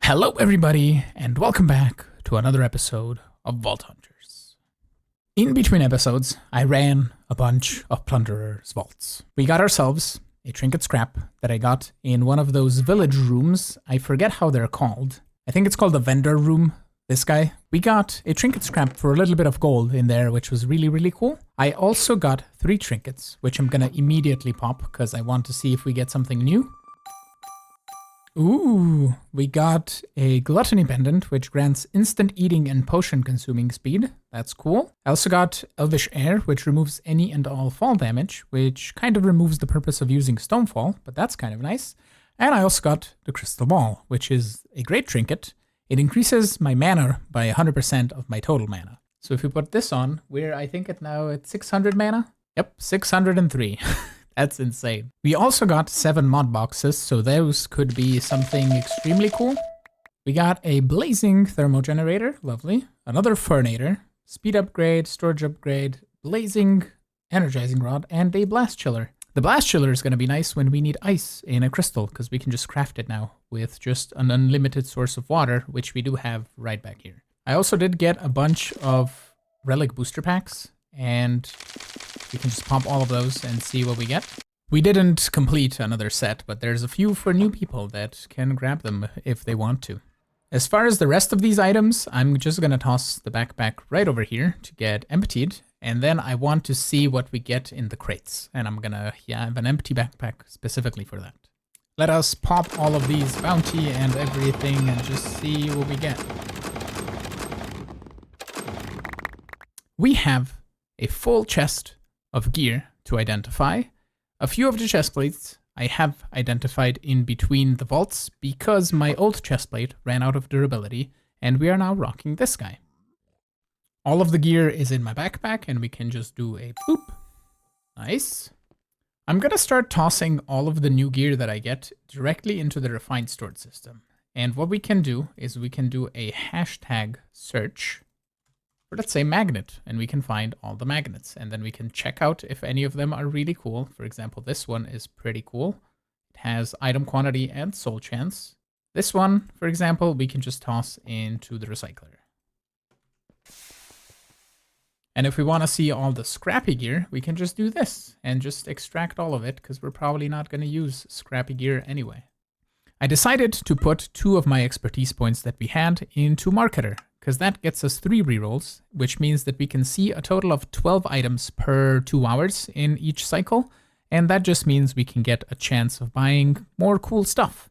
Hello everybody, and welcome back to another episode of Vault Hunters. In between episodes, I ran a bunch of Plunderer's vaults. We got ourselves a trinket scrap that I got in one of those village rooms. I forget how they're called. I think it's called the vendor room. This guy. We got a trinket scrap for a little bit of gold in there, which was really cool. I also got 3 trinkets, which I'm gonna immediately pop because I want to see if we get something new. Ooh, we got a gluttony pendant, which grants instant eating and potion consuming speed. That's cool. I also got elvish air, which removes any and all fall damage, which kind of removes the purpose of using stonefall, but that's kind of nice. And I also got the crystal ball, which is a great trinket. It increases my mana by 100% of my total mana. So if we put this on, I think now at 600 mana. Yep, 603. That's insane. We also got 7 mod boxes, so those could be something extremely cool. We got a blazing thermogenerator, lovely. Another furnator, speed upgrade, storage upgrade, blazing energizing rod, and a blast chiller. The blast chiller is going to be nice when we need ice in a crystal, because we can just craft it now with just an unlimited source of water, which we do have right back here. I also did get a bunch of relic booster packs, and we can just pop all of those and see what we get. We didn't complete another set, but there's a few for new people that can grab them if they want to. As far as the rest of these items, I'm just going to toss the backpack right over here to get emptied. And then I want to see what we get in the crates. And I'm going to have an empty backpack specifically for that. Let us pop all of these bounty and everything and just see what we get. We have a full chest of gear to identify. A few of the chest plates I have identified in between the vaults because my old chest plate ran out of durability, and we are now rocking this guy. All of the gear is in my backpack, and we can just do a boop. Nice. I'm gonna start tossing all of the new gear that I get directly into the refined stored system. And what we can do is we can do a hashtag search for, let's say, magnet, and we can find all the magnets, and then we can check out if any of them are really cool. For example, this one is pretty cool. It has item quantity and soul chance. This one, for example, we can just toss into the recycler. And if we want to see all the scrappy gear, we can just do this and just extract all of it, because we're probably not going to use scrappy gear anyway. I decided to put 2 of my expertise points that we had into Marketer, because that gets us 3 rerolls, which means that we can see a total of 12 items per 2 hours in each cycle, and that just means we can get a chance of buying more cool stuff.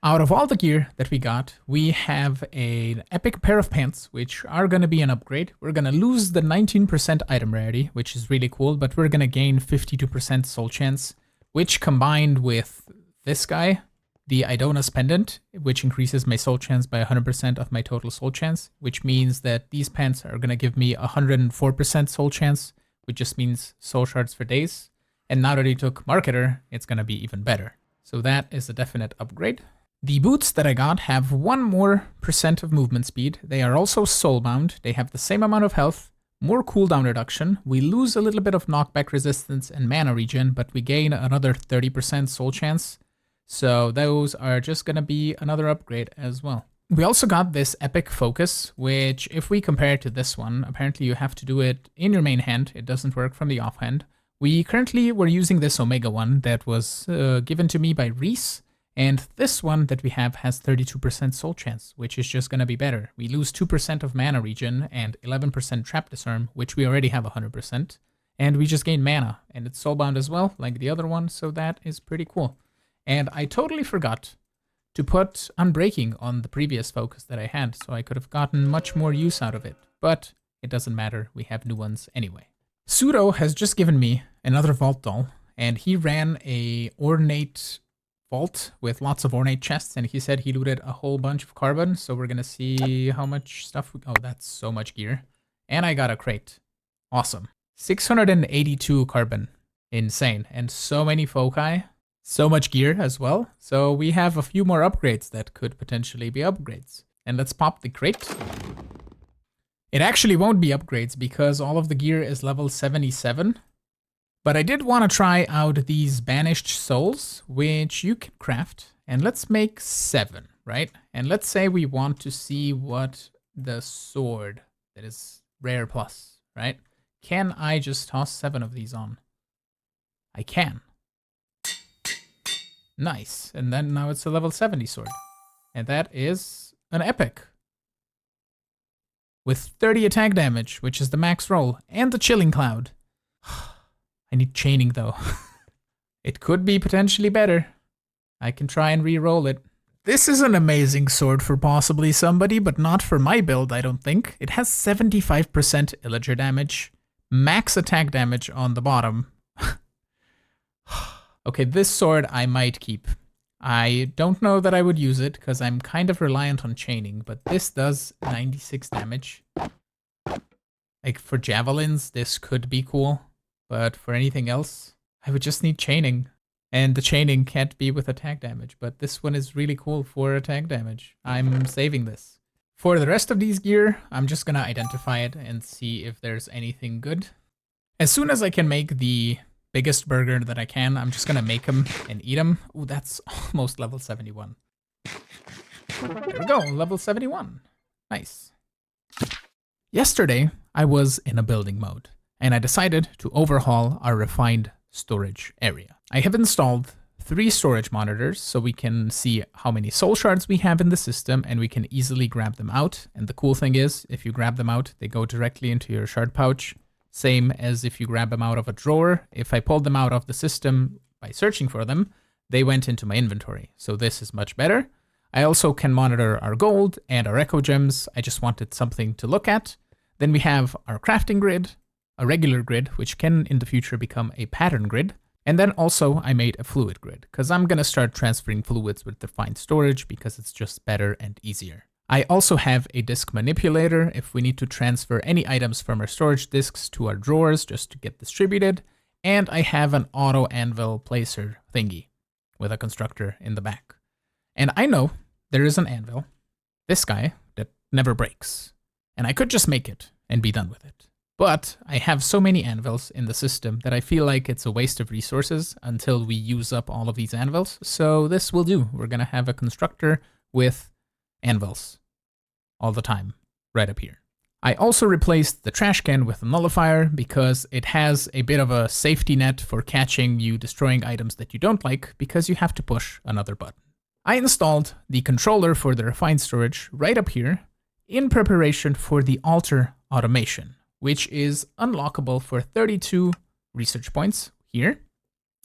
Out of all the gear that we got, we have an epic pair of pants, which are going to be an upgrade. We're going to lose the 19% item rarity, which is really cool, but we're going to gain 52% soul chance, which combined with this guy, the Idona's pendant, which increases my soul chance by 100% of my total soul chance, which means that these pants are going to give me 104% soul chance, which just means soul shards for days. And now that I took Marketer, it's going to be even better. So that is a definite upgrade. The boots that I got have 1 more % of movement speed. They are also soulbound. They have the same amount of health, more cooldown reduction. We lose a little bit of knockback resistance and mana regen, but we gain another 30% soul chance. So those are just going to be another upgrade as well. We also got this epic focus, which if we compare it to this one, apparently you have to do it in your main hand. It doesn't work from the offhand. We currently were using this Omega one that was given to me by Reese. And this one that we have has 32% soul chance, which is just going to be better. We lose 2% of mana regen and 11% trap disarm, which we already have 100%. And we just gain mana, and it's soulbound as well, like the other one, so that is pretty cool. And I totally forgot to put Unbreaking on the previous focus that I had, so I could have gotten much more use out of it. But it doesn't matter, we have new ones anyway. Pseudo has just given me another vault doll, and he ran a ornate vault with lots of ornate chests, and he said he looted a whole bunch of carbon, so we're gonna see how much stuff oh, that's so much gear. And I got a crate. Awesome. 682 carbon. Insane. And so many foci. So much gear as well. So we have a few more upgrades that could potentially be upgrades. And let's pop the crate. It actually won't be upgrades because all of the gear is level 77. But I did want to try out these banished souls, which you can craft. And let's make 7. right? And let's say we want to see what the sword that is rare plus, right? Can I just toss 7 of these on? I can. Nice. And then now it's a level 70 sword. And that is an epic. With 30 attack damage, which is the max roll, and the chilling cloud. I need chaining though. It could be potentially better. I can try and re-roll it. This is an amazing sword for possibly somebody, but not for my build, I don't think. It has 75% illager damage, max attack damage on the bottom. Okay, this sword I might keep. I don't know that I would use it because I'm kind of reliant on chaining, but this does 96 damage. Like for javelins, this could be cool, but for anything else, I would just need chaining. And the chaining can't be with attack damage, but this one is really cool for attack damage. I'm saving this. For the rest of these gear, I'm just gonna identify it and see if there's anything good. As soon as I can make the biggest burger that I can, I'm just gonna make them and eat them. Ooh, that's almost level 71. There we go, level 71. Nice. Yesterday, I was in a building mode, and I decided to overhaul our refined storage area. I have installed 3 storage monitors so we can see how many soul shards we have in the system, and we can easily grab them out. And the cool thing is, if you grab them out, they go directly into your shard pouch. Same as if you grab them out of a drawer. If I pulled them out of the system by searching for them, they went into my inventory. So this is much better. I also can monitor our gold and our echo gems. I just wanted something to look at. Then we have our crafting grid, a regular grid, which can in the future become a pattern grid. And then also I made a fluid grid because I'm going to start transferring fluids with refined storage because it's just better and easier. I also have a disk manipulator if we need to transfer any items from our storage disks to our drawers just to get distributed. And I have an auto anvil placer thingy with a constructor in the back. And I know there is an anvil, this guy, that never breaks. And I could just make it and be done with it. But I have so many anvils in the system that I feel like it's a waste of resources until we use up all of these anvils. So this will do. We're going to have a constructor with anvils all the time, right up here. I also replaced the trash can with a nullifier because it has a bit of a safety net for catching you destroying items that you don't like because you have to push another button. I installed the controller for the refined storage right up here in preparation for the altar automation, which is unlockable for 32 research points here.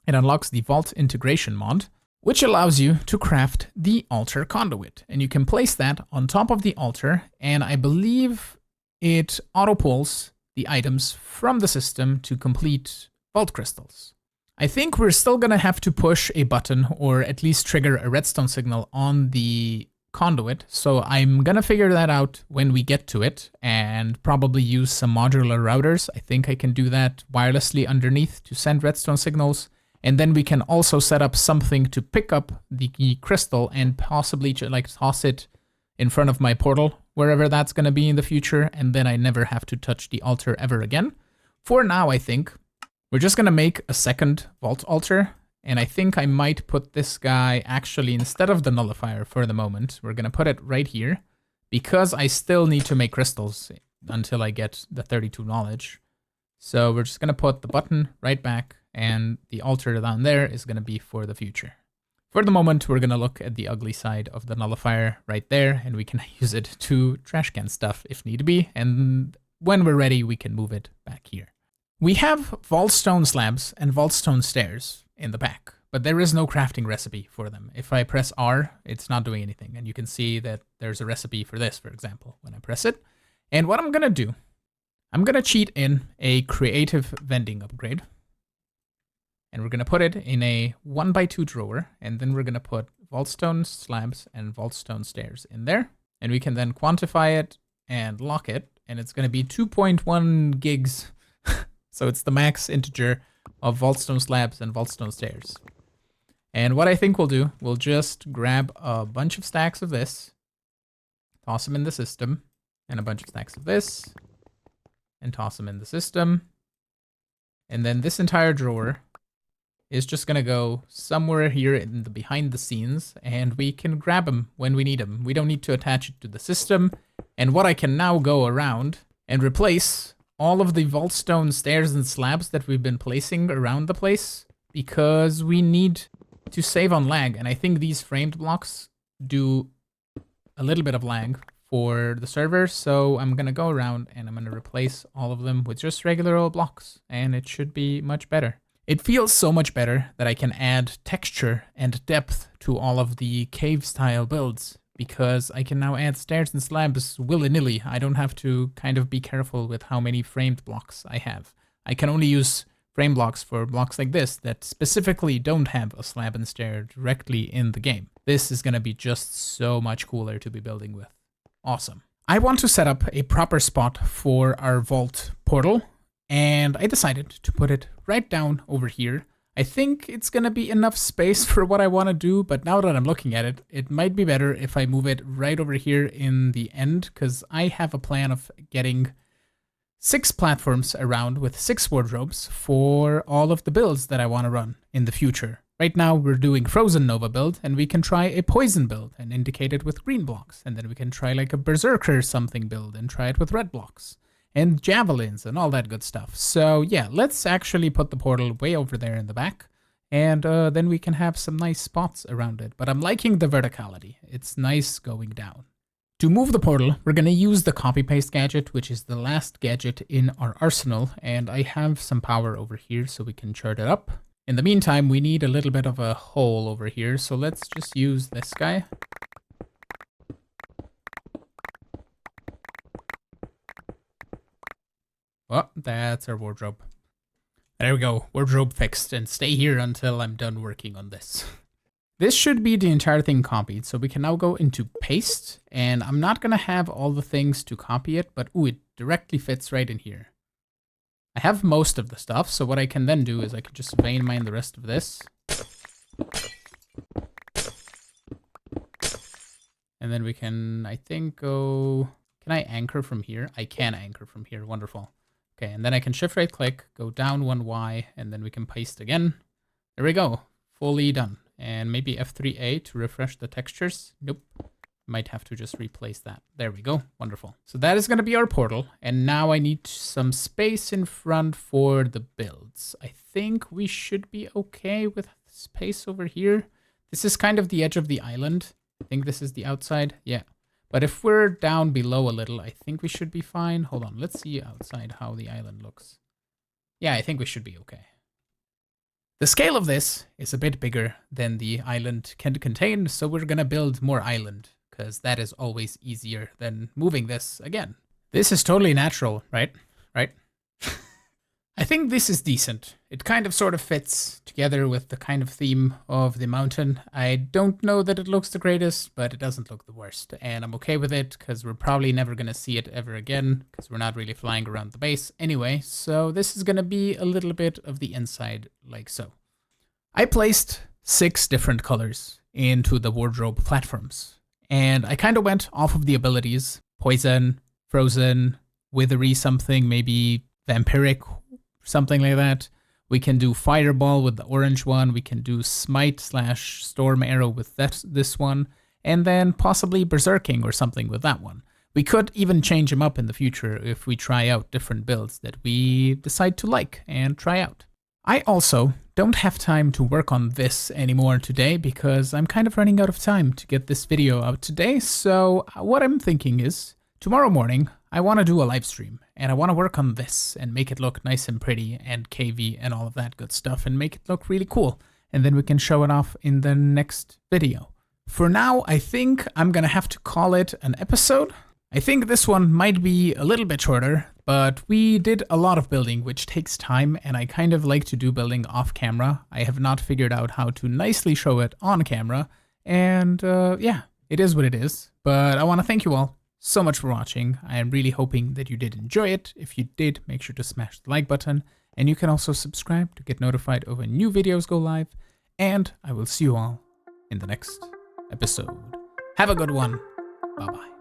It unlocks the Vault integration mod, which allows you to craft the altar conduit. And you can place that on top of the altar, and I believe it auto-pulls the items from the system to complete vault crystals. I think we're still gonna have to push a button or at least trigger a redstone signal on the conduit, so I'm gonna figure that out when we get to it and probably use some modular routers. I think I can do that wirelessly underneath to send redstone signals. And then we can also set up something to pick up the crystal and possibly like toss it in front of my portal, wherever that's going to be in the future. And then I never have to touch the altar ever again. For now, I think we're just going to make a second vault altar. And I think I might put this guy actually instead of the nullifier for the moment. We're going to put it right here because I still need to make crystals until I get the 32 knowledge. So we're just going to put the button right back. And the altar down there is going to be for the future. For the moment, we're going to look at the ugly side of the nullifier right there, and we can use it to trash can stuff if need be. And when we're ready, we can move it back here. We have vault stone slabs and vault stone stairs in the back, but there is no crafting recipe for them. If I press R, it's not doing anything. And you can see that there's a recipe for this, for example, when I press it. And what I'm going to do, I'm going to cheat in a creative vending upgrade. And we're going to put it in a 1x2 drawer. And then we're going to put vaultstone slabs and vaultstone stairs in there. And we can then quantify it and lock it. And it's going to be 2.1 gigs. So it's the max integer of vaultstone slabs and vaultstone stairs. And what I think we'll do, we'll just grab a bunch of stacks of this, toss them in the system, and a bunch of stacks of this, and toss them in the system. And then this entire drawer is just gonna go somewhere here in the behind the scenes, and we can grab them when we need them. We don't need to attach it to the system. And what I can now go around and replace all of the vault stone stairs and slabs that we've been placing around the place, because we need to save on lag. And I think these framed blocks do a little bit of lag for the server, so I'm gonna go around and I'm gonna replace all of them with just regular old blocks, and it should be much better. It feels so much better that I can add texture and depth to all of the cave style builds, because I can now add stairs and slabs willy-nilly. I don't have to kind of be careful with how many framed blocks I have. I can only use frame blocks for blocks like this that specifically don't have a slab and stair directly in the game. This is gonna be just so much cooler to be building with. Awesome. I want to set up a proper spot for our vault portal, and I decided to put it right down over here. I think it's gonna be enough space for what I want to do, but now that I'm looking at it, it might be better if I move it right over here in the end, because I have a plan of getting 6 platforms around with 6 wardrobes for all of the builds that I want to run in the future. Right now we're doing Frozen Nova build, and we can try a Poison build and indicate it with green blocks. And then we can try like a Berserker something build and try it with red blocks. And Javelins and all that good stuff. So yeah, let's actually put the portal way over there in the back. And then we can have some nice spots around it. But I'm liking the verticality. It's nice going down. To move the portal, we're going to use the copy-paste gadget, which is the last gadget in our arsenal. And I have some power over here so we can chart it up. In the meantime, we need a little bit of a hole over here, so let's just use this guy. Oh, that's our wardrobe. There we go, wardrobe fixed, and stay here until I'm done working on this. This should be the entire thing copied, so we can now go into paste, and I'm not gonna have all the things to copy it, but ooh, it directly fits right in here. I have most of the stuff, so what I can then do is I can just vein mine the rest of this. And then we can, I think, go... Can I anchor from here? I can anchor from here, wonderful. Okay, and then I can shift right click, go down 1 Y, and then we can paste again. There we go, fully done. And maybe F3A to refresh the textures. Nope. Might have to just replace that. There we go. Wonderful. So that is going to be our portal. And now I need some space in front for the builds. I think we should be okay with space over here. This is kind of the edge of the island. I think this is the outside. Yeah. But if we're down below a little, I think we should be fine. Hold on. Let's see outside how the island looks. Yeah, I think we should be okay. The scale of this is a bit bigger than the island can contain, so we're going to build more island, because that is always easier than moving this again. This is totally natural, right? Right? I think this is decent. It kind of sort of fits together with the kind of theme of the mountain. I don't know that it looks the greatest, but it doesn't look the worst. And I'm okay with it, because we're probably never going to see it ever again, because we're not really flying around the base anyway. So this is going to be a little bit of the inside, like so. I placed 6 different colors into the wardrobe platforms. And I kind of went off of the abilities. Poison, Frozen, Withery something, maybe Vampiric, something like that. We can do Fireball with the orange one. We can do Smite / Storm Arrow with this one. And then possibly Berserking or something with that one. We could even change them up in the future if we try out different builds that we decide to like and try out. I also don't have time to work on this anymore today because I'm kind of running out of time to get this video out today. So what I'm thinking is tomorrow morning, I want to do a live stream and I want to work on this and make it look nice and pretty and KV and all of that good stuff and make it look really cool. And then we can show it off in the next video. For now, I think I'm going to have to call it an episode. I think this one might be a little bit shorter, but we did a lot of building, which takes time, and I kind of like to do building off camera. I have not figured out how to nicely show it on camera, and yeah, it is what it is. But I want to thank you all so much for watching. I am really hoping that you did enjoy it. If you did, make sure to smash the like button, and you can also subscribe to get notified of when new videos go live, and I will see you all in the next episode. Have a good one. Bye-bye.